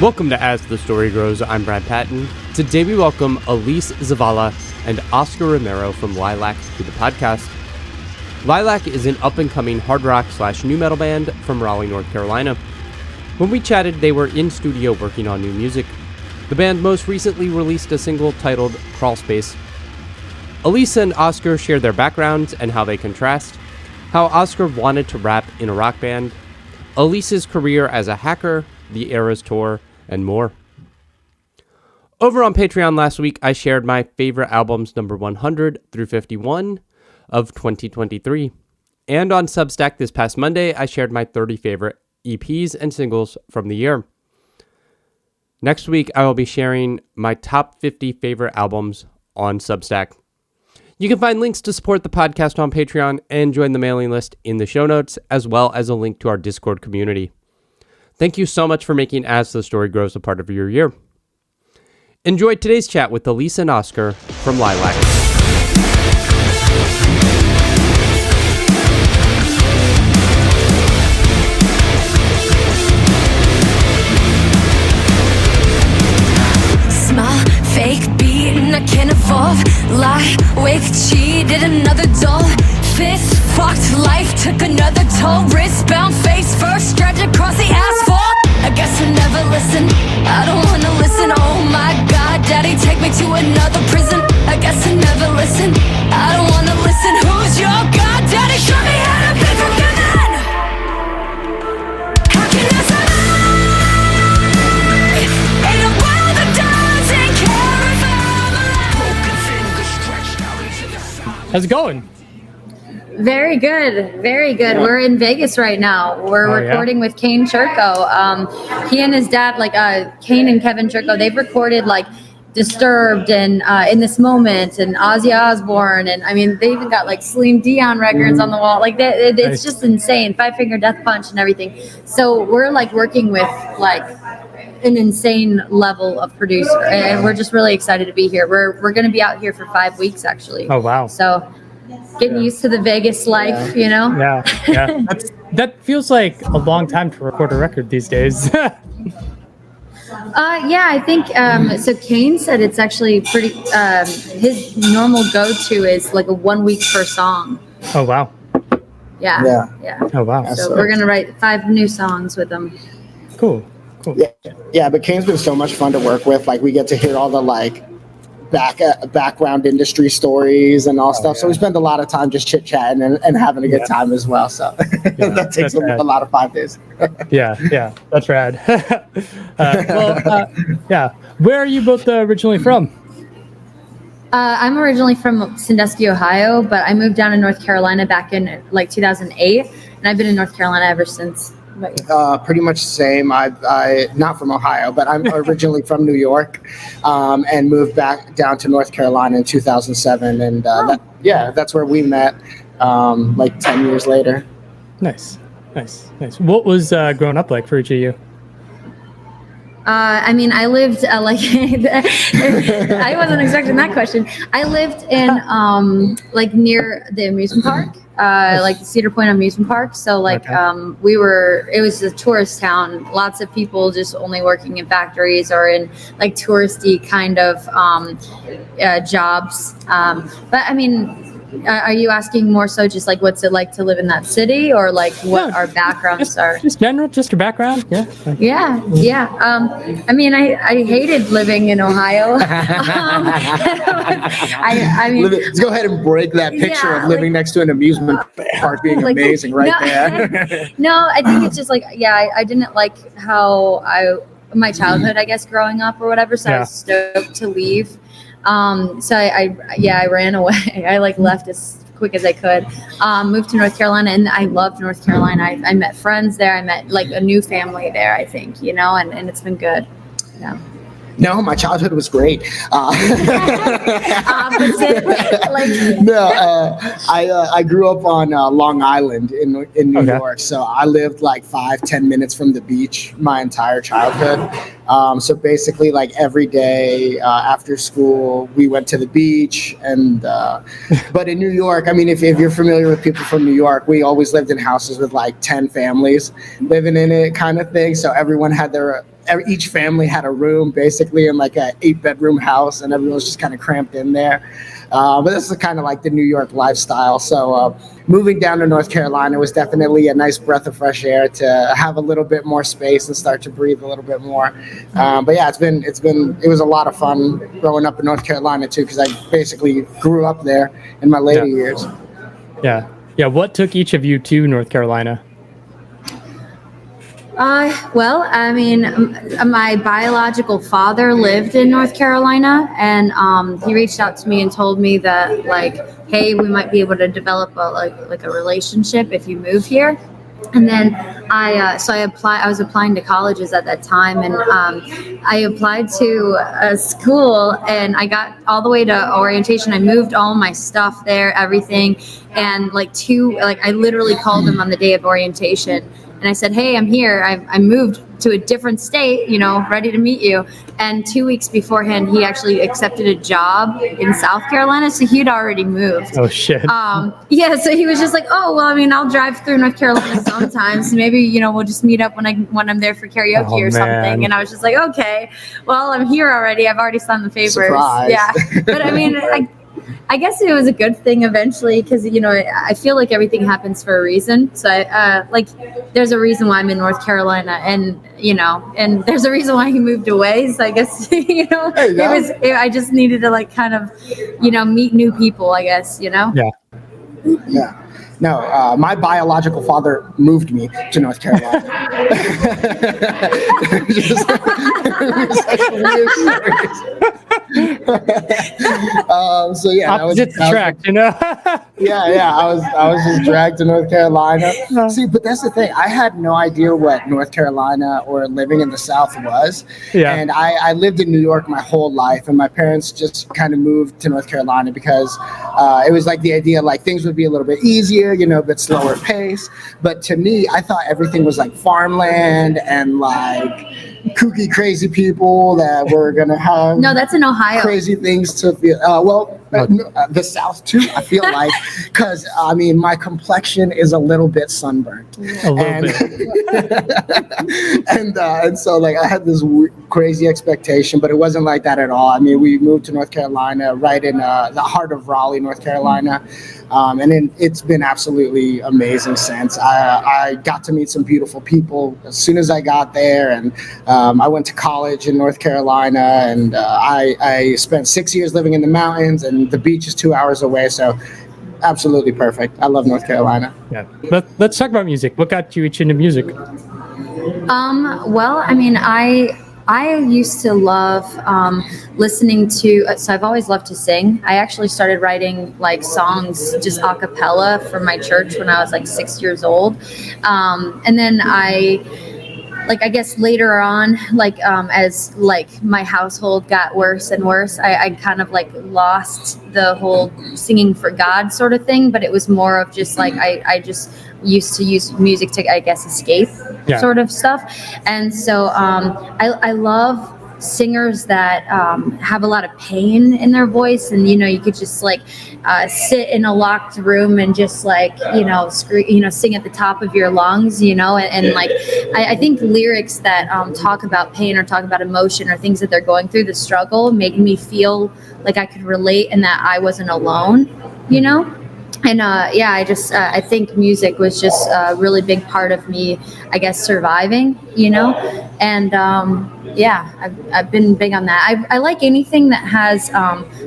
Welcome to As the Story Grows. I'm Brad Patton. Today we welcome Alyse Zavala and Oscar Romero from Lilac to the podcast. Lilac is an up-and-coming hard rock / nu metal band from Raleigh, North Carolina. When we chatted, they were in studio working on new music. The band most recently released a single titled Crawl Space. Alyse and Oscar share their backgrounds and how they contrast, how Oscar wanted to rap in a rock band, Alyse's career as a hacker, the Eras Tour, and more. Over on Patreon last week, I shared my favorite albums number 100 through 51 of 2023. And on Substack this past Monday, I shared my 30 favorite EPs and singles from the year. Next week, I will be sharing my top 50 favorite albums on Substack. You can find links to support the podcast on Patreon and join the mailing list in the show notes, as well as a link to our Discord community. Thank you so much for making As the Story Grows a part of your year. Enjoy today's chat with Alyse and Oscar from Lilac. Smile, fake, beaten, I can't evolve. Lie, wake, cheated, another doll. Fist fucked, life took another toll. Wrist bound, face first, stretch across the asphalt. I guess I'll never listen, I don't wanna listen. Oh my god, daddy, take me to another prison. I guess I'll never listen, I don't wanna listen. Who's your god, daddy? Show me how to be forgiven. How can I survive in a world that doesn't care if I'm alive? Broken fingers stretched out into the sun. How's it going? Very good, very good. We're in Vegas right now. We're recording with Kane Churko. He and his dad, Kane and Kevin Churko, they've recorded Disturbed and In This Moment and Ozzy Osbourne, and I mean they even got Celine Dion records on the wall. It's just insane. Five Finger Death Punch and everything. So we're working with an insane level of producer, and we're just really excited to be here. We're going to be out here for 5 weeks actually. Oh wow! So. Getting used to the Vegas life, you know? Yeah. That feels like a long time to record a record these days. I think, so Kane said it's actually pretty, his normal go-to is a 1 week per song. Oh, wow. Yeah. Oh, wow. So we're going to write 5 new songs with him. Cool. Yeah, but Kane's been so much fun to work with. We get to hear all the, background industry stories and all stuff. So we spend a lot of time just chit-chatting and having a good time as well. So that takes a lot of 5 days. Yeah, that's rad. Where are you both originally from? I'm originally from Sandusky, Ohio, but I moved down to North Carolina back in 2008, and I've been in North Carolina ever since. Pretty much the same. I not from Ohio, but I'm originally from New York, and moved back down to North Carolina in 2007, and that's where we met. 10 years later. Nice. What was growing up like for each of you? I lived I wasn't expecting that question. I lived in near the amusement park, the Cedar Point amusement park. So it was a tourist town. Lots of people just only working in factories or in touristy kind of jobs. But I mean, are you asking more so just what's it like to live in that city, or what our backgrounds are? Just general, just your background. Yeah. I mean, I hated living in Ohio. I mean, let's go ahead and break that picture of living next to an amusement park being amazing there. No, I think it's just I didn't like how my childhood, I guess, growing up or whatever. So I was stoked to leave. So I ran away. I left as quick as I could. Moved to North Carolina, and I loved North Carolina. I met friends there. I met a new family there, I think, and it's been good. Yeah. No, my childhood was great. Opposite. I grew up on Long Island in New York, so I lived 5-10 minutes from the beach my entire childhood. So basically, every day after school, we went to the beach. And but in New York, I mean, if you're familiar with people from New York, we always lived in houses with 10 families living in it, kind of thing. So everyone had each family had a room basically in like a 8-bedroom house, and everyone was just kind of cramped in there. But this is kind of like the New York lifestyle. So moving down to North Carolina was definitely a nice breath of fresh air to have a little bit more space and start to breathe a little bit more. But yeah, it was a lot of fun growing up in North Carolina too, because I basically grew up there in my later years. Yeah. Yeah. What took each of you to North Carolina? Well, I mean, my biological father lived in North Carolina, and he reached out to me and told me that, like, hey, we might be able to develop a relationship if you move here. And then I was applying to colleges at that time, and I applied to a school, and I got all the way to orientation. I moved all my stuff there, everything, and I literally called them on the day of orientation. And I said, hey, I'm here. I moved to a different state, ready to meet you. And 2 weeks beforehand, he actually accepted a job in South Carolina. So he'd already moved. Oh, shit. Yeah, so he was just like, oh, well, I mean, I'll drive through North Carolina sometimes. Maybe, we'll just meet up when I'm there for karaoke or something. And I was just like, okay, well, I'm here already. I've already signed the papers. Surprise. Yeah. But I mean, I guess it was a good thing eventually, because I feel like everything happens for a reason. So there's a reason why I'm in North Carolina, and and there's a reason why he moved away. So I guess I just needed to kind of meet new people, I guess. Yeah. Yeah. No, my biological father moved me to North Carolina. So yeah, opposite track, Yeah. I was just dragged to North Carolina. See, but that's the thing. I had no idea what North Carolina or living in the South was. Yeah. And I lived in New York my whole life, and my parents just kind of moved to North Carolina because it was like the idea like things would be a little bit easier, a bit slower pace. But to me, I thought everything was like farmland and like kooky, crazy people that were gonna have no, that's in Ohio. Crazy things to feel. The South too. I feel like because I mean my complexion is a little bit sunburned, a little bit, and so like I had this crazy expectation, but it wasn't like that at all. I mean, we moved to North Carolina, right in the heart of Raleigh, North Carolina. And then it's been absolutely amazing since. I got to meet some beautiful people as soon as I got there, and I went to college in North Carolina, and I spent 6 years living in the mountains, and the beach is 2 hours away, so absolutely perfect. I love North Carolina. Yeah. Let's talk about music. What got you into music? Well, I mean, I used to love listening to, so I've always loved to sing. I actually started writing like songs just a cappella for my church when I was like 6 years old. And then I guess later on, as like my household got worse and worse, I kind of like lost the whole singing for God sort of thing, but it was more of just like, I just used to use music to, I guess, escape sort of stuff. And so I love singers that have a lot of pain in their voice, and you could just like sit in a locked room and just like sing at the top of your lungs, and like I think lyrics that talk about pain or talk about emotion or things that they're going through, the struggle, made me feel like I could relate and that I wasn't alone, And I think music was just a really big part of me, I guess, surviving, and I've been big on that. I like anything that has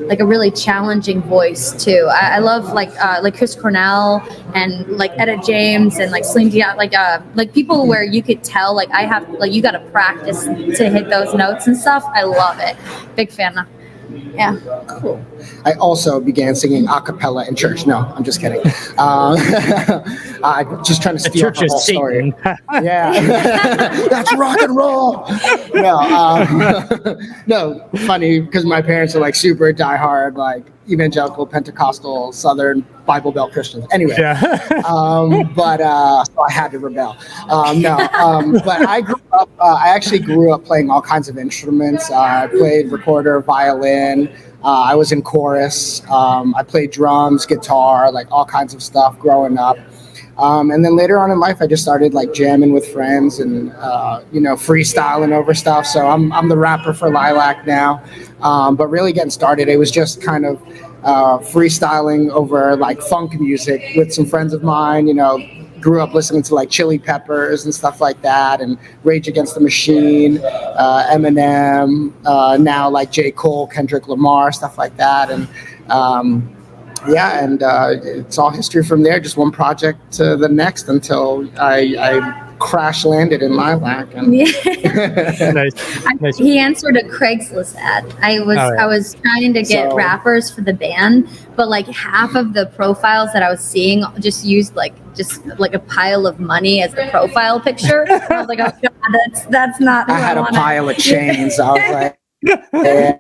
like a really challenging voice too. I love like Chris Cornell and like Etta James and like Celine Dion, like people where you could tell like I have like you got to practice to hit those notes and stuff. I love it. Big fan. Yeah. Cool. I also began singing a cappella in church. No, I'm just kidding. I'm just trying to steal the whole story. Yeah. That's rock and roll. No, funny because my parents are like super diehard, like evangelical, Pentecostal, Southern Bible Belt Christians. Anyway, but so I had to rebel. But I actually grew up playing all kinds of instruments. I played recorder, violin. I was in chorus. I played drums, guitar, like all kinds of stuff growing up. And then later on in life, I just started like jamming with friends and, freestyling over stuff. So I'm the rapper for Lilac now. But really getting started, it was just kind of freestyling over like funk music with some friends of mine, grew up listening to like Chili Peppers and stuff like that, and Rage Against the Machine, Eminem, now like J. Cole, Kendrick Lamar, stuff like that. And it's all history from there, just one project to the next until I crash landed in Lilac. And Nice. He answered a Craigslist ad. I was trying to get rappers for the band, but like half of the profiles that I was seeing just used like a pile of money as the profile picture. I was like, oh god, that's not. I had a pile of chains. I was like, yeah.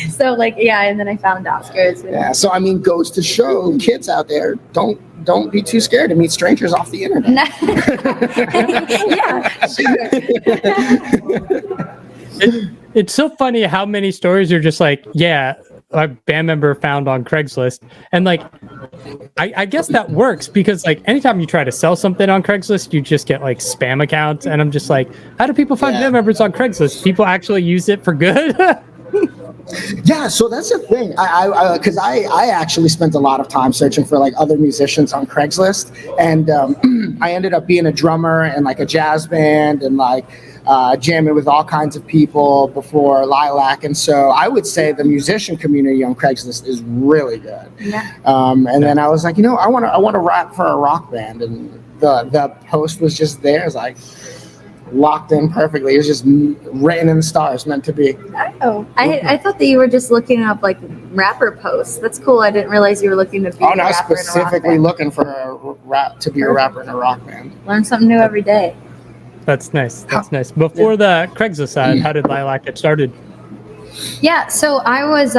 So and then I found Oscar's. Yeah, so I mean, goes to show kids out there, don't be too scared to meet strangers off the internet. Yeah, sure. It's so funny how many stories are just like, a band member found on Craigslist. And like, I guess that works because like anytime you try to sell something on Craigslist, you just get like spam accounts. And I'm just like, how do people find band members on Craigslist? People actually use it for good? Yeah, so that's the thing. Because I actually spent a lot of time searching for like other musicians on Craigslist, and I ended up being a drummer in like a jazz band and like jamming with all kinds of people before Lilac. And so I would say the musician community on Craigslist is really good. Yeah. And then I was like, I want to rap for a rock band, and the post was just there. It's like locked in perfectly. It was just written in the stars, meant to be. Oh, I thought that you were just looking up like rapper posts. That's cool. I didn't realize you were looking to be. Oh, no, I was specifically looking for a rapper in a rock band. Learn something new every day. That's nice. Nice. Before the Craigslist ad, how did Lilac get started? Yeah, so I was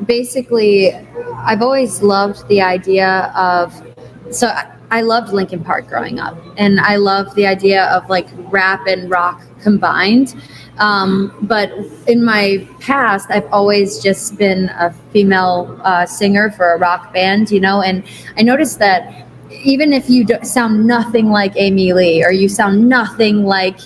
basically, I've always loved the idea of, I loved Linkin Park growing up, and I loved the idea of like rap and rock combined. But in my past, I've always just been a female singer for a rock band, and I noticed that even if you sound nothing like Amy Lee, or you sound nothing like,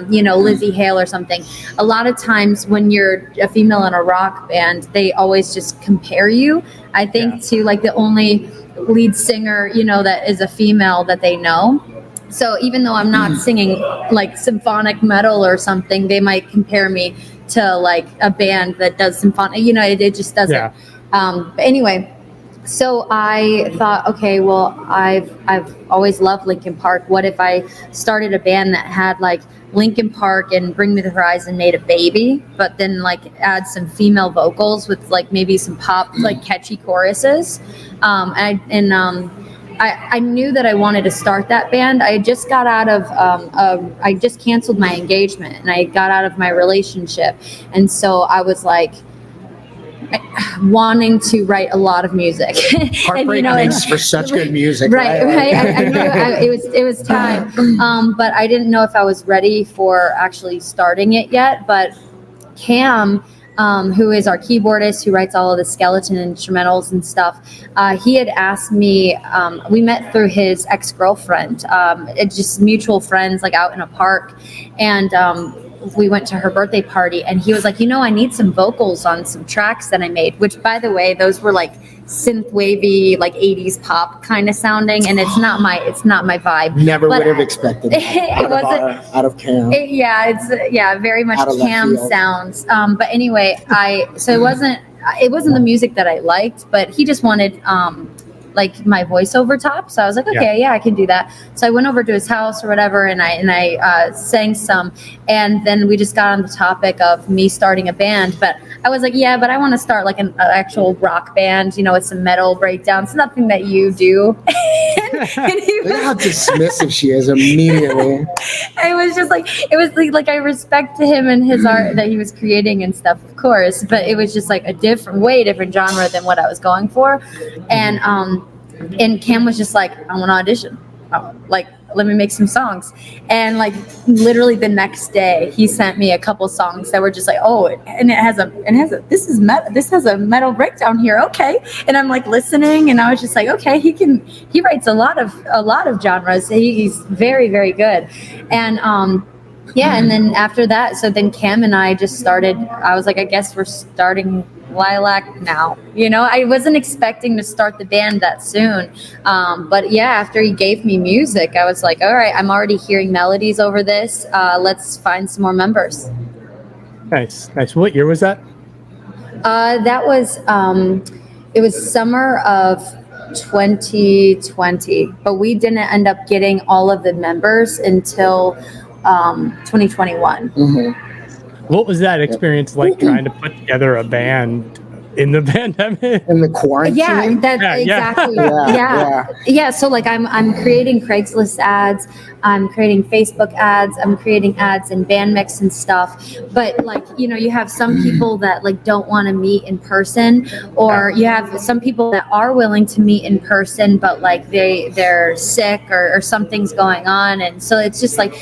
Lizzie Hale or something, a lot of times when you're a female in a rock band, they always just compare you, I think, to like the only lead singer, that is a female that they know. So even though I'm not singing like symphonic metal or something, they might compare me to like a band that does symphonic, it just doesn't. Yeah. But anyway, so I thought, okay, well, I've always loved Linkin Park. What if I started a band that had like Linkin Park and Bring Me the Horizon made a baby, but then like add some female vocals with like maybe some pop, like catchy choruses. I knew that I wanted to start that band. I just got out of, I just canceled my engagement and I got out of my relationship. And so I was like, wanting to write a lot of music. Heartbreak makes for such good music. Right. I knew it was time. But I didn't know if I was ready for actually starting it yet. But Cam, who is our keyboardist, who writes all of the skeleton instrumentals and stuff, he had asked me, we met through his ex-girlfriend, just mutual friends, like out in a park. And we went to her birthday party, and he was like, I need some vocals on some tracks that I made, which, by the way, those were like synth wavy, like 80s pop kind of sounding, and it's not my vibe. Never would have expected that out of Cam. Very much Cam sounds. But anyway, it wasn't the music that I liked, but he just wanted like my voice over top. So I was like, okay, I can do that. So I went over to his house or whatever, and I sang some, and then we just got on the topic of me starting a band. But I was like, but I want to start like an actual rock band, with some metal breakdowns, nothing that you do. and he was, look how dismissive she is immediately. It was just like I respect him and his art that he was creating and stuff, of course, but it was just like a way different genre than what I was going for. And Cam was just like, I want to audition. Like, let me make some songs. And like literally the next day he sent me a couple songs that were just like, oh, and it has a this has a metal breakdown here, okay. And I'm like listening, and I was just like, okay, he writes a lot of genres. He's very, very good. And yeah, and then after that, so then Cam and I just started. I was like, I guess we're starting Lilac now. I wasn't expecting to start the band that soon. But yeah, after he gave me music, I was like, all right, I'm already hearing melodies over this. Let's find some more members. Nice. What year was that? That was, it was summer of 2020, but we didn't end up getting all of the members until 2021. What was that experience like, trying to put together a band in the pandemic? In the quarantine? Exactly. Yeah. So like I'm creating Craigslist ads, I'm creating Facebook ads, I'm creating ads in Bandmix and stuff. But like, you have some people that like don't want to meet in person, or you have some people that are willing to meet in person, but like they're sick or something's going on. And so it's just like,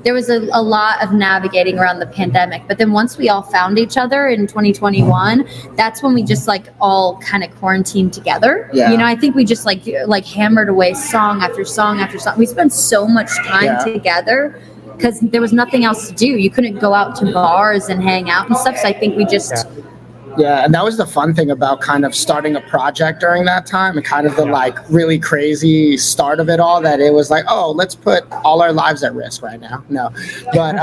there was a lot of navigating around the pandemic. But then once we all found each other in 2021, that's when we just like all kind of quarantined together. Yeah. I think we just like hammered away song after song after song. We spent so much time together because there was nothing else to do. You couldn't go out to bars and hang out and stuff. So I think we just... Yeah, and that was the fun thing about kind of starting a project during that time, and kind of the like really crazy start of it all, that it was like, oh, let's put all our lives at risk right now. No, but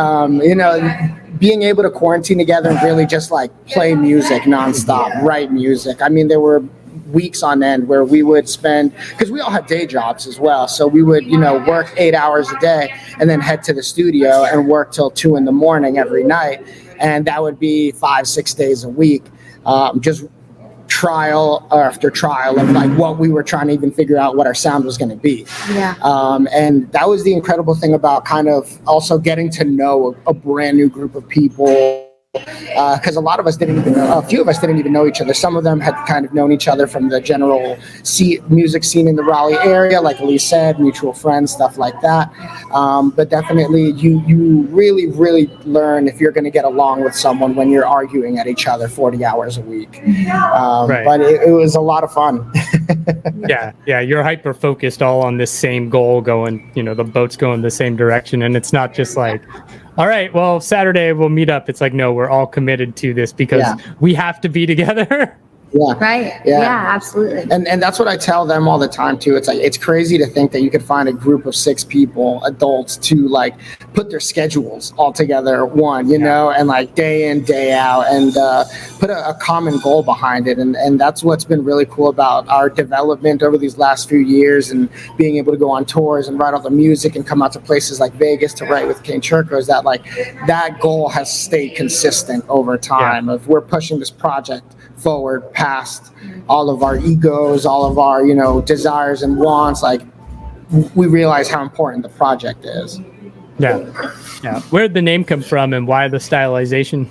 being able to quarantine together and really just like play music nonstop, write music. I mean, there were weeks on end where we would spend, because we all had day jobs as well, so we would work 8 hours a day and then head to the studio and work till 2 a.m. every night, and that would be 5-6 days a week. Just trial after trial of like what we were trying to even figure out what our sound was going to be. Yeah. And that was the incredible thing about kind of also getting to know a brand new group of people. Because a few of us didn't even know each other. Some of them had kind of known each other from the general music scene in the Raleigh area, like Alyse said, mutual friends, stuff like that. But definitely, you really, really learn if you're going to get along with someone when you're arguing at each other 40 hours a week. Right. But it was a lot of fun. Yeah, you're hyper focused all on this same goal, going, the boat's going the same direction, and it's not just like, all right, well, Saturday we'll meet up. It's like, no, we're all committed to this because we have to be together. Yeah. Right. Yeah, absolutely. And that's what I tell them all the time too. It's like, it's crazy to think that you could find a group of 6 people, adults, to like put their schedules all together at one, and like day in, day out, and put a common goal behind it. And that's what's been really cool about our development over these last few years, and being able to go on tours and write all the music and come out to places like Vegas to write with Kane Churko, is that like that goal has stayed consistent over time. Of we're pushing this project forward past all of our egos, all of our desires and wants. Like, we realize how important the project is. Yeah. Where'd the name come from, and why the stylization?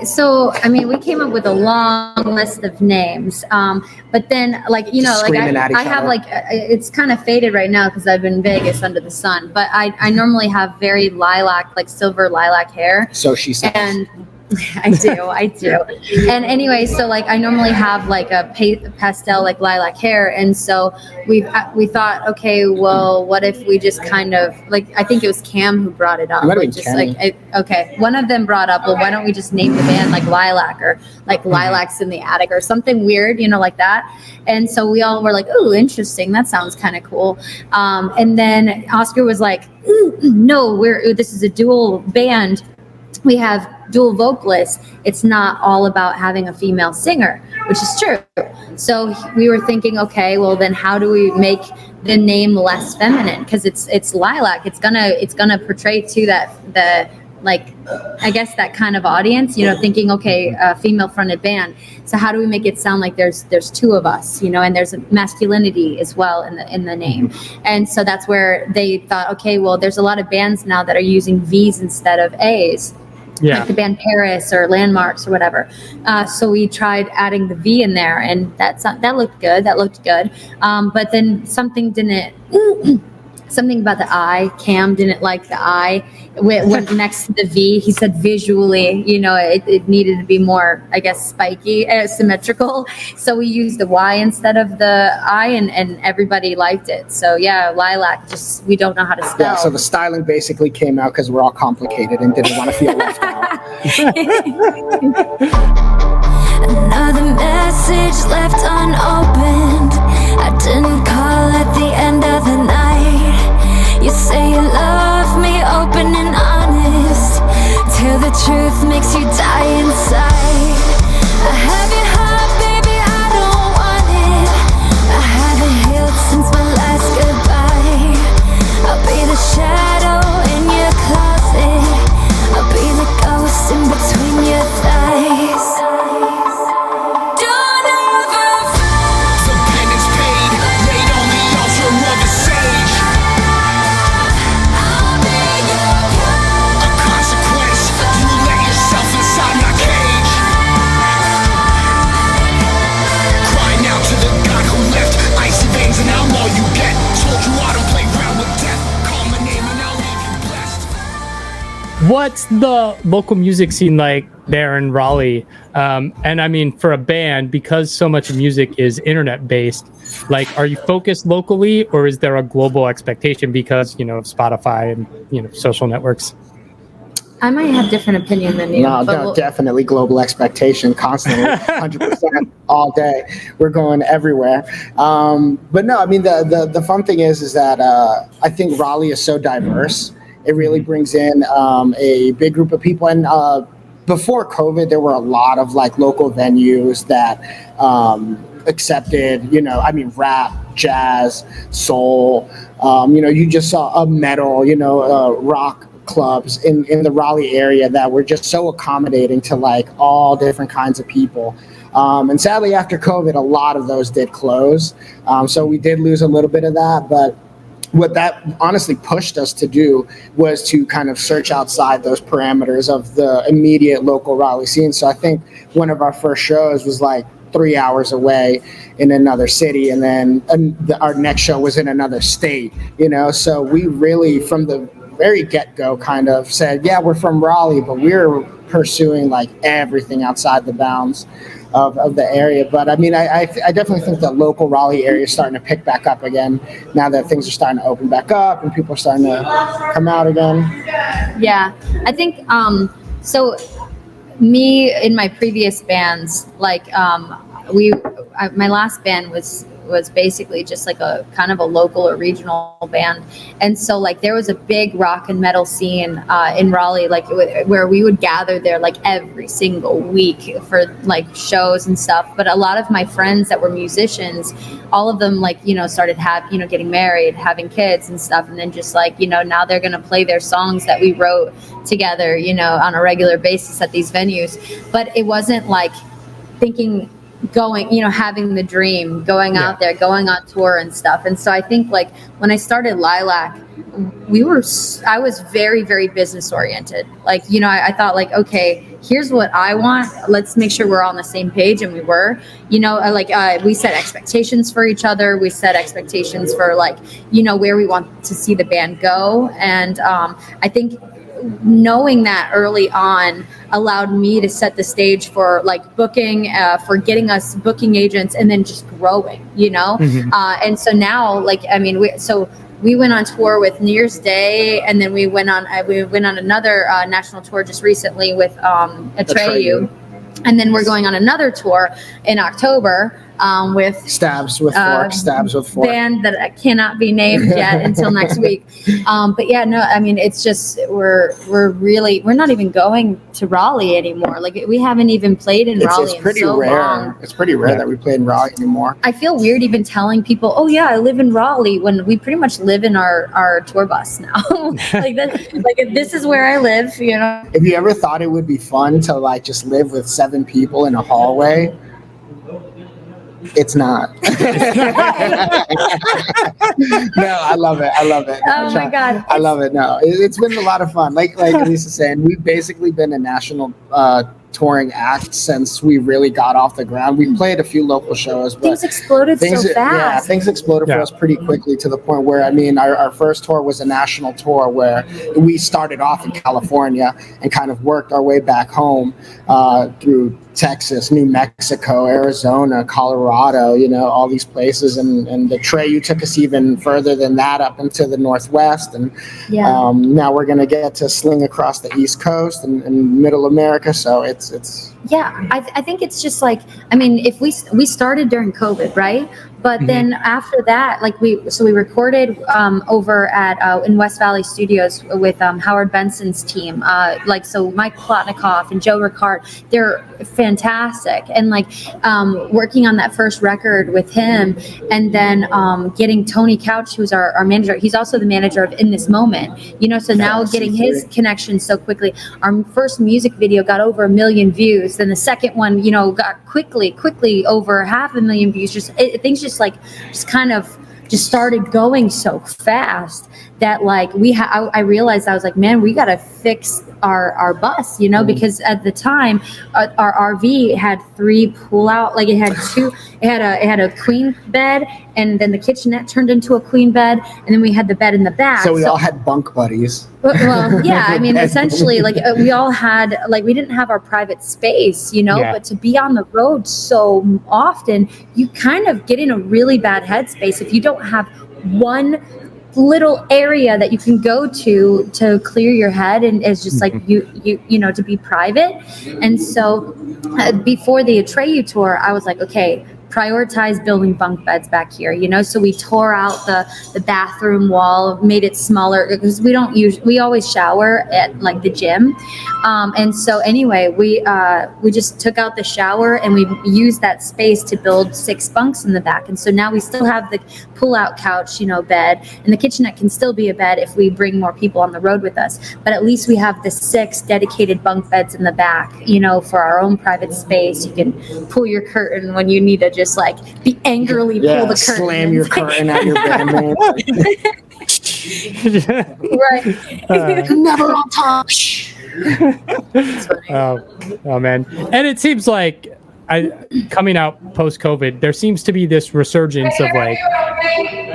So I mean, we came up with a long list of names, but then like I have like it's kind of faded right now because I've been in Vegas under the sun, but I normally have very lilac, like silver lilac hair. So she says. And I do. And anyway, so like I normally have like a pastel, like lilac hair. And so we thought, okay, well, what if we just kind of like, I think it was Cam who brought it up. One of them brought up, well, why don't we just name the band like Lilac, or like Lilacs in the Attic, or something weird, like that. And so we all were like, ooh, interesting. That sounds kind of cool. And then Oscar was like, no, this is a dual band. We have dual vocalists. It's not all about having a female singer, which is true. So we were thinking, okay, well then how do we make the name less feminine? Because it's lilac. It's gonna portray to the like, I guess that kind of audience, thinking, okay, a female fronted band. So how do we make it sound like there's 2 of us, and there's a masculinity as well in the name. And so that's where they thought, okay, well, there's a lot of bands now that are using V's instead of A's. like the band Paris or Landmarks or whatever. So we tried adding the V in there, and that looked good. But then something about the I. Cam didn't like the I. Went next to the V. He said visually, it needed to be more, I guess, spiky, symmetrical. So we used the Y instead of the I, and everybody liked it. So yeah, Lilac, just we don't know how to spell. Yeah, so the styling basically came out because we're all complicated and didn't want to feel left out. Another message left unopened. I didn't call at the end of the night. You say you love me, open and honest, till the truth makes you die inside. I have your heart, baby, I don't want it. I haven't healed since my last goodbye. I'll be the shadow in your closet. I'll be the ghost in between your thighs. What's the local music scene like there in Raleigh? And I mean, for a band, because so much music is internet based, like, are you focused locally, or is there a global expectation because, of Spotify and, social networks? I might have different opinion than you. No, definitely global expectation, constantly, 100% all day. We're going everywhere. But no, I mean, the fun thing is that I think Raleigh is so diverse. It really brings in a big group of people. And before COVID, there were a lot of local venues that accepted, rap, jazz, soul. You just saw a metal, rock clubs in the Raleigh area that were just so accommodating to all different kinds of people. And sadly, after COVID, a lot of those did close. So we did lose a little bit of that, but what that honestly pushed us to do was to kind of search outside those parameters of the immediate local Raleigh scene. So I think one of our first shows was 3 hours away in another city, and then our next show was in another state, So we really, from the very get-go, kind of said, yeah, we're from Raleigh, but we're pursuing everything outside the bounds of the area. But I mean, I definitely think the local Raleigh area is starting to pick back up again now that things are starting to open back up and people are starting to come out again. Yeah, I think so. Me in my previous bands, my last band was basically just a kind of a local or regional band, and so there was a big rock and metal scene in Raleigh, where we would gather there every single week for shows and stuff. But a lot of my friends that were musicians, all of them started getting married, having kids and stuff, and then just now they're gonna play their songs that we wrote together on a regular basis at these venues. But it wasn't thinking, going, having the dream, going out there, going on tour and stuff. And so I think when I started Lilac, I was very, very business oriented. I thought okay, here's what I want. Let's make sure we're all on the same page. And we were, we set expectations for each other. We set expectations for where we want to see the band go. And I think knowing that early on allowed me to set the stage for booking, for getting us booking agents, and then just growing, and so now we went on tour with New Year's Day, and then we went on another national tour just recently with Atreyu, and then we're going on another tour in October with Stabs with Fork band that cannot be named yet until next week. But yeah, no, I mean, it's just we're not even going to Raleigh anymore. We haven't even played in Raleigh. It's pretty in so rare. Long. It's pretty rare that we play in Raleigh anymore. I feel weird even telling people, oh yeah, I live in Raleigh, when we pretty much live in our tour bus now. This is where I live. If you ever thought it would be fun to just live with 7 people in a hallway. It's not. No, I love it. Oh my God. I love it. No, it's been a lot of fun. Like Lisa saying, we've basically been a national touring act since we really got off the ground. We played a few local shows, but things exploded so fast. Yeah, things exploded for us pretty quickly to the point where, I mean, our first tour was a national tour where we started off in California and kind of worked our way back home through Texas, New Mexico, Arizona, Colorado, you know, all these places. And the Treyu took us even further than that up into the Northwest. And now we're going to get to sling across the East Coast and Middle America. So it's yeah, I think it's just like, I mean, if we started during COVID, right? But then after that, like we recorded over at in West Valley Studios with Howard Benson's team. So Mike Plotnikoff and Joe Ricard, they're fantastic. And like working on that first record with him, and then getting Tony Couch, who's our manager. He's also the manager of In This Moment. You know, so now getting his connection so quickly. Our first music video got over 1 million views. Then the second one, you know, got quickly over 500,000 views. Things just kind of started going so fast that like I realized, I was like, man, we got to fix our bus, you know, because at the time our RV had 3 pull out, like it had a queen bed, and then the kitchenette turned into a queen bed, and then we had the bed in the back. So we all had bunk buddies. Well, yeah, I mean, essentially, like we all had, like, we didn't have our private space, you know, but to be on the road so often, you kind of get in a really bad headspace if you don't have one little area that you can go to clear your head, and it's just like you know, to be private. And so before the Atreyu tour, I was like, okay, prioritize building bunk beds back here, you know. So we tore out the bathroom wall, made it smaller, because we always shower at like the gym, and so anyway, we just took out the shower and we used that space to build 6 bunks in the back. And so now we still have the pull-out couch, you know, bed, and the kitchenette can still be a bed if we bring more people on the road with us, but at least we have the 6 dedicated bunk beds in the back, you know, for our own private space. You can pull your curtain when you need to just like be angrily pull the curtain, slam your curtain at your bandmate. Right. Never on top. Oh man. And it seems like coming out post-COVID, there seems to be this resurgence of like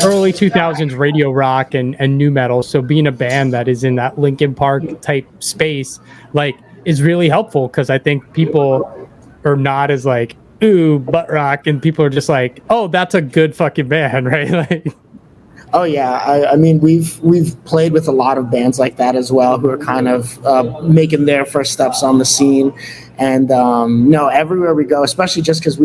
early 2000s radio rock and nu metal. So being a band that is in that Linkin Park type space, like, is really helpful, because I think people are not as like, ooh, butt rock, and people are just like, oh, that's a good fucking band, right? Like, oh yeah, I mean, we've played with a lot of bands like that as well, who are kind of making their first steps on the scene. And no, everywhere we go, especially just because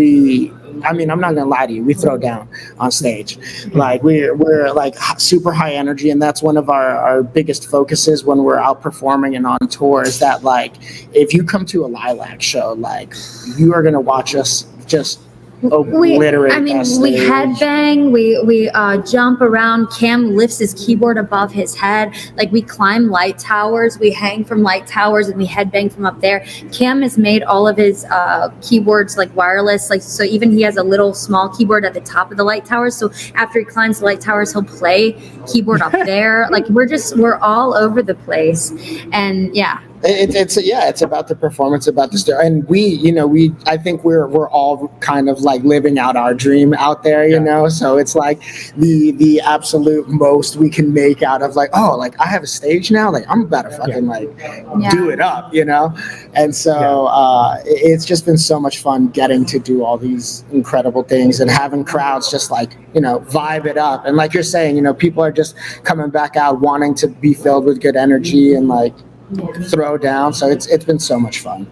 I mean, I'm not gonna lie to you, we throw down on stage. Like we're like super high energy, and that's one of our biggest focuses when we're out performing and on tour, is that like, if you come to a Lilac show, like, you are gonna watch us just obliterate. I mean, we headbang, we jump around. Cam lifts his keyboard above his head. Like, we climb light towers, we hang from light towers, and we headbang from up there. Cam has made all of his keyboards like wireless, like, so even he has a little small keyboard at the top of the light towers. So after he climbs the light towers, he'll play keyboard up there. Like, we're all over the place, and yeah. It's about the performance, about the story, and I think we're all kind of like living out our dream out there, you know. So it's like the absolute most we can make out of like, oh, like, I have a stage now, like, I'm about to fucking do it up, you know. And so it's just been so much fun getting to do all these incredible things and having crowds just like, you know, vibe it up. And like you're saying, you know, people are just coming back out wanting to be filled with good energy and like throw down. So it's been so much fun.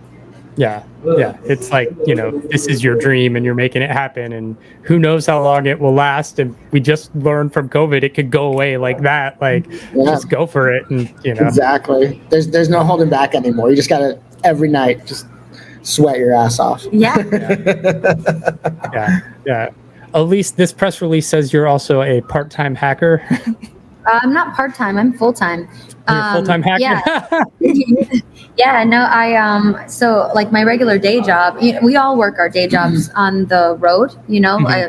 Yeah. It's like, you know, this is your dream and you're making it happen, and who knows how long it will last. And we just learned from COVID it could go away like that. Like, just go for it. And you know, exactly. There's no holding back anymore. You just gotta every night just sweat your ass off. Yeah. Alyse, this press release says you're also a part-time hacker. I'm not part-time, I'm full-time. You're a full-time hacker? Yeah. Yeah, no, so like my regular day job, we all work our day jobs on the road,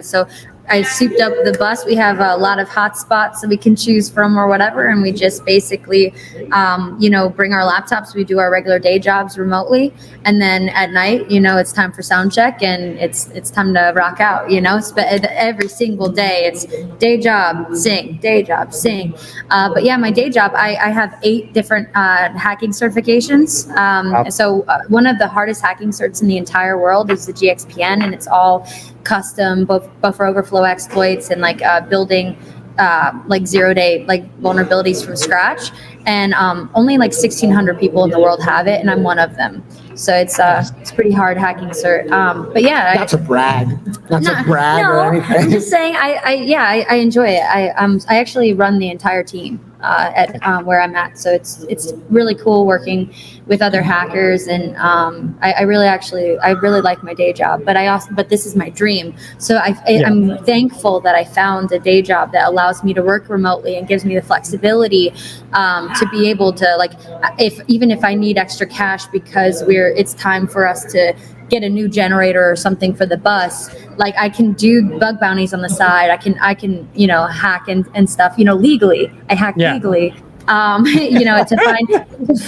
so I souped up the bus. We have a lot of hot spots that we can choose from or whatever. And we just basically, bring our laptops. We do our regular day jobs remotely. And then at night, it's time for sound check and it's time to rock out, every single day it's day job, sing, day job, sing. But yeah, my day job, I have 8 different hacking certifications. So one of the hardest hacking certs in the entire world is the GXPN, and it's all custom buffer overflow exploits and building like 0-day vulnerabilities from scratch. And only 1,600 people in the world have it, and I'm one of them. So it's pretty hard hacking cert. But yeah, not to brag or anything. I'm just saying I enjoy it. I actually run the entire team at where I'm at, so it's really cool working with other hackers, and I really like my day job, but this is my dream. So I'm thankful that I found a day job that allows me to work remotely and gives me the flexibility to be able to even if I need extra cash because it's time for us to get a new generator or something for the bus, I can do bug bounties on the side. I can hack and stuff, legally. I hack legally, to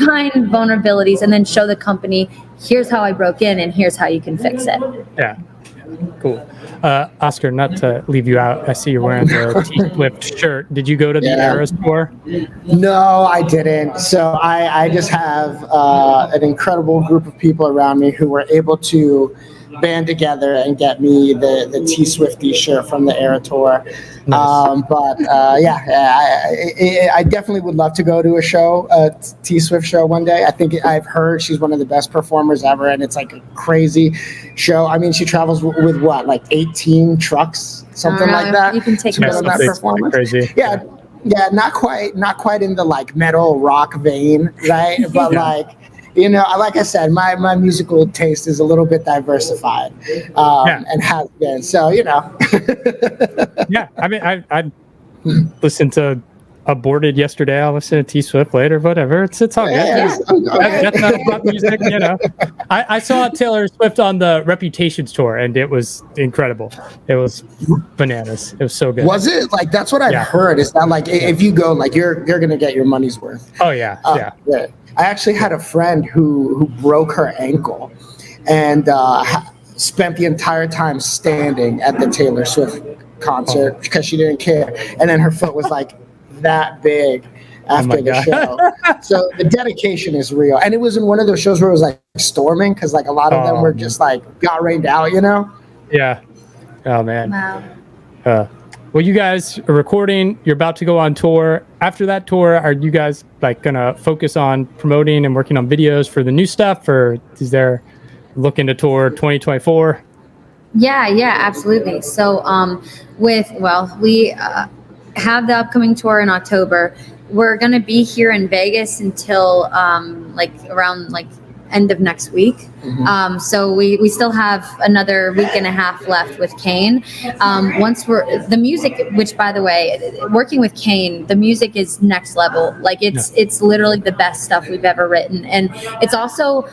find vulnerabilities and then show the company, here's how I broke in and here's how you can fix it. Yeah. Cool. Oscar, not to leave you out, I see you're wearing the T-Swift shirt. Did you go to the Eras tour? No, I didn't. So I just have an incredible group of people around me who were able to band together and get me the T-Swifty shirt from the Era tour. Nice. I definitely would love to go to a T-Swift show one day. I think I've heard she's one of the best performers ever, and it's a crazy show. I mean, she travels with what, 18 trucks, something like that. You can take that performance. Crazy. Yeah, not quite in the metal rock vein, right? But like I said, my musical taste is a little bit diversified, and has been. So, Yeah, I mean, I listened to Aborted yesterday. I'll listen to T-Swift later, whatever. It's all good. That's not about music, I saw Taylor Swift on the Reputations tour, and it was incredible. It was bananas. It was so good. Was it? That's what I've heard. Is that if you go, you're gonna get your money's worth. Oh yeah. I actually had a friend who broke her ankle and spent the entire time standing at the Taylor Swift concert because she didn't care. And then her foot was that big after the show. So the dedication is real. And it was in one of those shows where it was storming because a lot of them were just got rained out, Yeah. Oh man. Wow. Well, you guys are recording. You're about to go on tour. After that tour, are you guys gonna focus on promoting and working on videos for the new stuff, or is there looking to tour 2024? Yeah, absolutely. So, we have the upcoming tour in October. We're gonna be here in Vegas until around end of next week. Mm-hmm. So we still have another week and a half left with Kane. Once the music, which by the way, working with Kane, the music is next level. It's literally the best stuff we've ever written. And it's also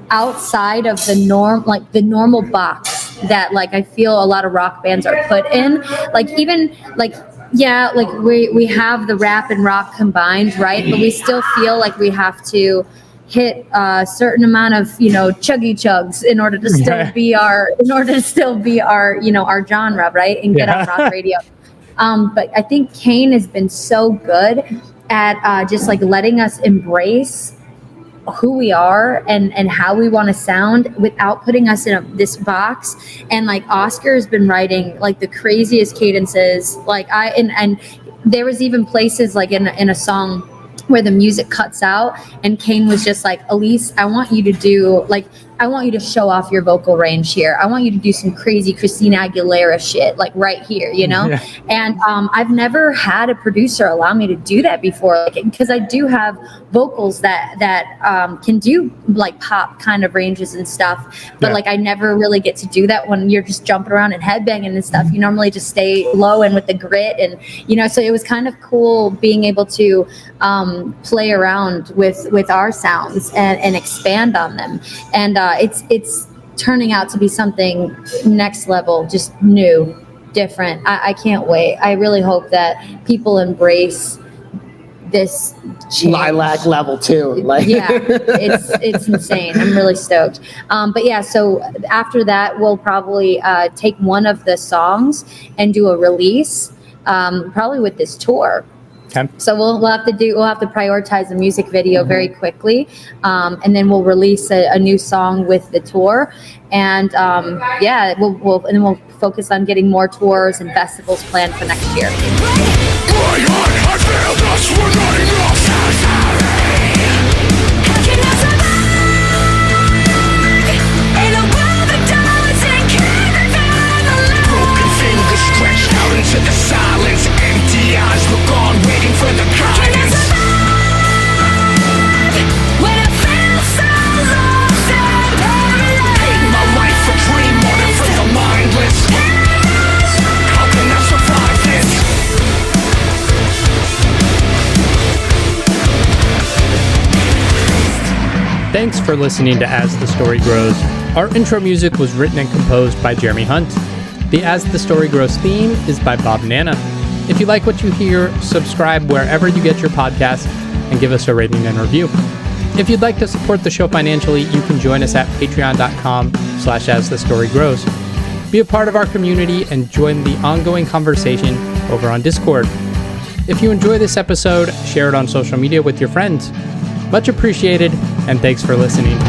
outside of the normal box that I feel a lot of rock bands are put in. We have the rap and rock combined, right? But we still feel we have to hit a certain amount of chuggy chugs in order to still be our our genre, right, and get on rock radio. But I think Kane has been so good at just letting us embrace who we are and how we want to sound without putting us in this box. And Oscar has been writing the craziest cadences. And there was even places in a song where the music cuts out and Kane was just Alyse, I want you to do I want you to show off your vocal range here. I want you to do some crazy Christina Aguilera shit, like right here, you know? Yeah. And I've never had a producer allow me to do that before, because I do have vocals that can do like pop kind of ranges and stuff, but like I never really get to do that when you're just jumping around and headbanging and stuff. You normally just stay low and with the grit, and you know, so it was kind of cool being able to play around with our sounds and expand on them. And it's turning out to be something next level, just new, different. I can't wait. I really hope that people embrace this change. Lilac level 2. Like yeah, it's insane. I'm really stoked. But yeah, so after that, we'll probably take one of the songs and do a release, probably with this tour. Okay. So we'll have to prioritize the music video very quickly, and then we'll release a new song with the tour, and we'll focus on getting more tours and festivals planned for next year. Into the silence, empty eyes look on, waiting for the guidance. When I feel so lost and paralyzed, paid my life for dream order for the mindless. How can I survive this? Thanks for listening to As the Story Grows. Our intro music was written and composed by Jeremy Hunt. The As the Story Grows theme is by Bob Nana. If you like what you hear, subscribe wherever you get your podcasts and give us a rating and review. If you'd like to support the show financially, you can join us at patreon.com/asthestorygrows. Be a part of our community and join the ongoing conversation over on Discord. If you enjoy this episode, share it on social media with your friends. Much appreciated, and thanks for listening.